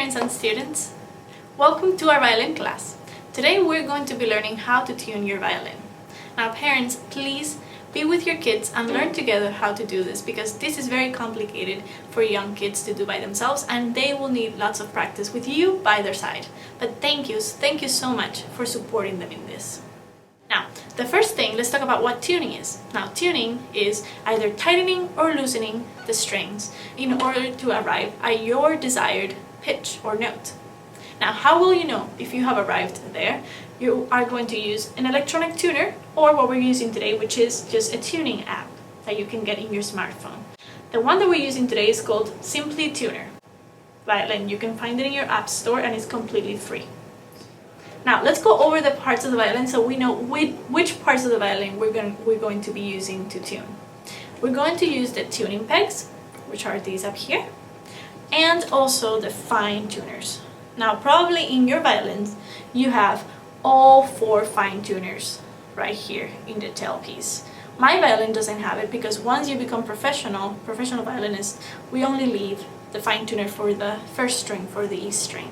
parents and students. Welcome to our violin class. Today we're going to be learning how to tune your violin. Now parents, please be with your kids and learn together how to do this, because this is very complicated for young kids to do by themselves and they will need lots of practice with you by their side. But thank you so much for supporting them in this. Now, the first thing, let's talk about what tuning is. Now, tuning is either tightening or loosening the strings in order to arrive at your desired pitch or note. Now, how will you know if you have arrived there? You are going to use an electronic tuner, or what we're using today, which is just a tuning app that you can get in your smartphone. The one that we're using today is called Simply Tuner Violin. You can find it in your app store and it's completely free. Now let's go over the parts of the violin so we know which parts of the violin we're going to be using to tune. We're going to use the tuning pegs, which are these up here, and also the fine tuners. Now probably in your violins you have all 4 fine tuners right here in the tailpiece. My violin doesn't have it because once you become professional violinists, we only leave the fine tuner for the first string, for the E string.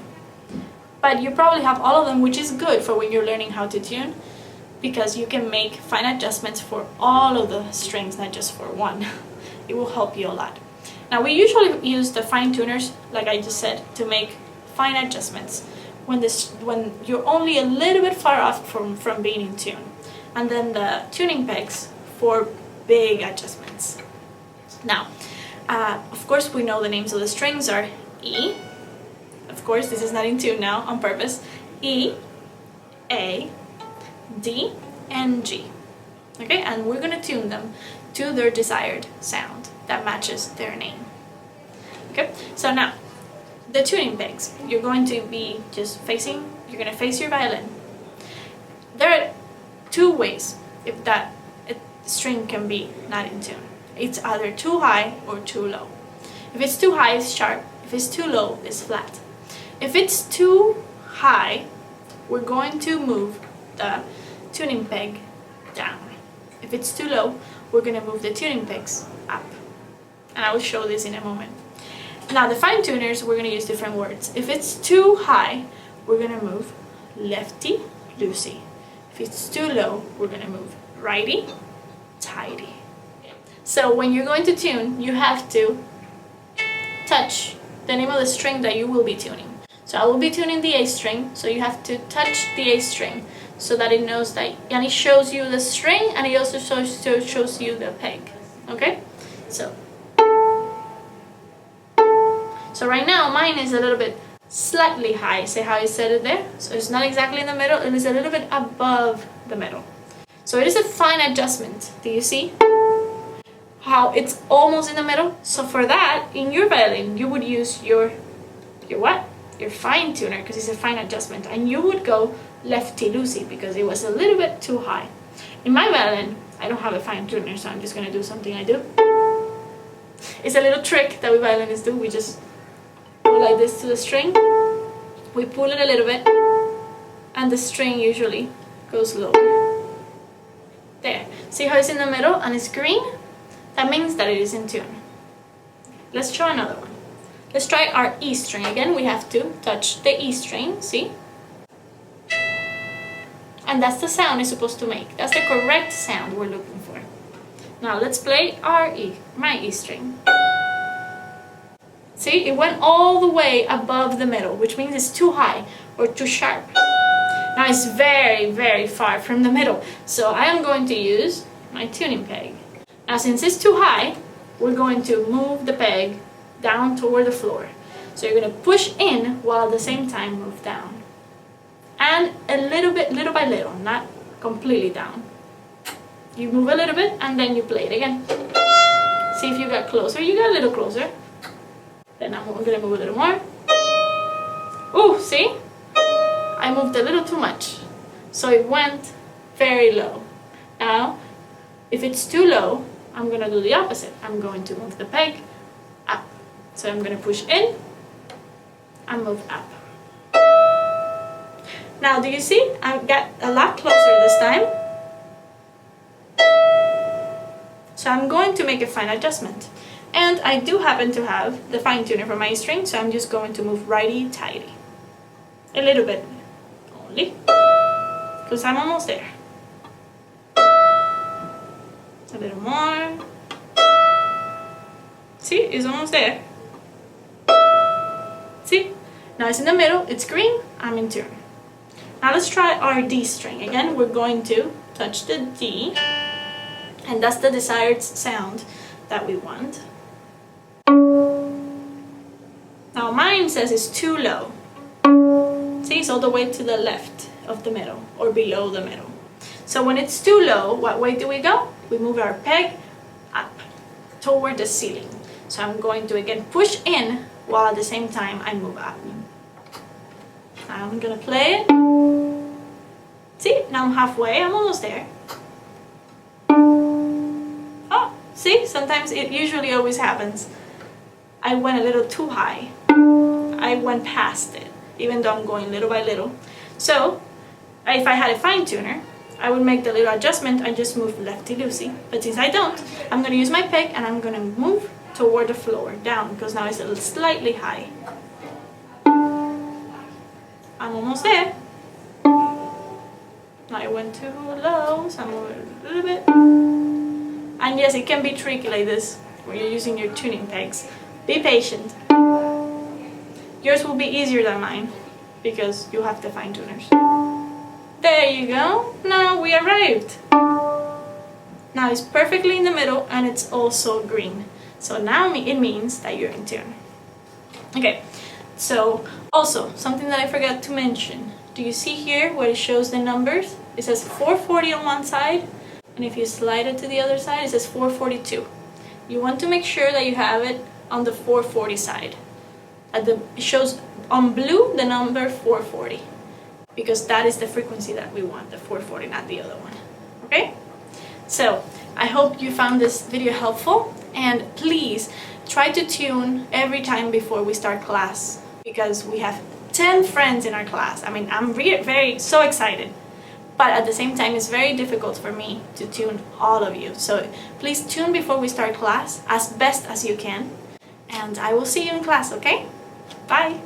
But you probably have all of them, which is good for when you're learning how to tune, because you can make fine adjustments for all of the strings, not just for one. It will help you a lot. Now we usually use the fine tuners, like I just said, to make fine adjustments when you're only a little bit far off from being in tune. And then the tuning pegs for big adjustments. Now, of course we know the names of the strings are E. Of course, this is not in tune now, on purpose. E, A, D, and G. Okay, and we're going to tune them to their desired sound that matches their name. Okay, so now, the tuning pegs. You're going to be just you're going to face your violin. There are 2 ways if that string can be not in tune. It's either too high or too low. If it's too high, it's sharp. If it's too low, it's flat. If it's too high, we're going to move the tuning peg down. If it's too low, we're going to move the tuning pegs up. And I will show this in a moment. Now the fine tuners, we're going to use different words. If it's too high, we're going to move lefty, loosey. If it's too low, we're going to move righty, tighty. So when you're going to tune, you have to touch the name of the string that you will be tuning. So I will be tuning the A string, so you have to touch the A string so that it knows that, and it shows you the string and it also shows you the peg. Okay? So right now mine is a little bit slightly high. See how I said it there? So it's not exactly in the middle, it is a little bit above the middle. So it is a fine adjustment. Do you see how it's almost in the middle? So for that, in your violin, you would use your what? Your fine tuner, because it's a fine adjustment, and you would go lefty loosey because it was a little bit too high. In my violin, I don't have a fine tuner, so I'm just gonna do something I do. It's a little trick that we violinists do. We just go like this to the string, we pull it a little bit, and the string usually goes lower. There. See how it's in the middle and it's green? That means that it is in tune. Let's try another one. Let's try our E string again. We have to touch the E string, see? And that's the sound it's supposed to make. That's the correct sound we're looking for. Now let's play our E, my E string. See, it went all the way above the middle, which means it's too high or too sharp. Now it's very, very far from the middle. So I am going to use my tuning peg. Now since it's too high, we're going to move the peg down toward the floor. So you're going to push in while at the same time move down. And a little bit, little by little, not completely down. You move a little bit and then you play it again. See if you got closer. You got a little closer. Then I'm going to move a little more. Oh, see? I moved a little too much. So it went very low. Now, if it's too low, I'm going to do the opposite. I'm going to move the peg up. So I'm going to push in and move up. Now, do you see? I got a lot closer this time. So I'm going to make a fine adjustment. And I do happen to have the fine tuner for my string, so I'm just going to move righty-tighty. A little bit only, because I'm almost there. A little more. See, it's almost there. See? Now it's in the middle, it's green, I'm in tune. Now let's try our D string. Again, we're going to touch the D, and that's the desired sound that we want. Now mine says it's too low. See, it's all the way to the left of the middle, or below the middle. So when it's too low, what way do we go? We move our peg up toward the ceiling. So I'm going to again push in while at the same time I move up. I'm gonna play it. See, now I'm halfway, I'm almost there. Oh, see, sometimes it usually always happens. I went a little too high. I went past it, even though I'm going little by little. So, if I had a fine tuner, I would make the little adjustment and just move lefty-loosey. But since I don't, I'm gonna use my pick and I'm gonna move toward the floor, down, because now it's a little slightly high. I'm almost there. Now I went too low, so I'm moving a little bit. And yes, it can be tricky like this when you're using your tuning pegs. Be patient. Yours will be easier than mine because you have the fine tuners. There you go. Now we arrived. Now it's perfectly in the middle and it's also green. So now it means that you're in tune. Okay, so also something that I forgot to mention. Do you see here where it shows the numbers? It says 440 on one side, and if you slide it to the other side, it says 442. You want to make sure that you have it on the 440 side. It shows on blue the number 440, because that is the frequency that we want, the 440, not the other one. Okay? So, I hope you found this video helpful, and please try to tune every time before we start class, because we have 10 friends in our class. I mean, I'm so excited, but at the same time it's very difficult for me to tune all of you. So please tune before we start class as best as you can, and I will see you in class, okay? Bye!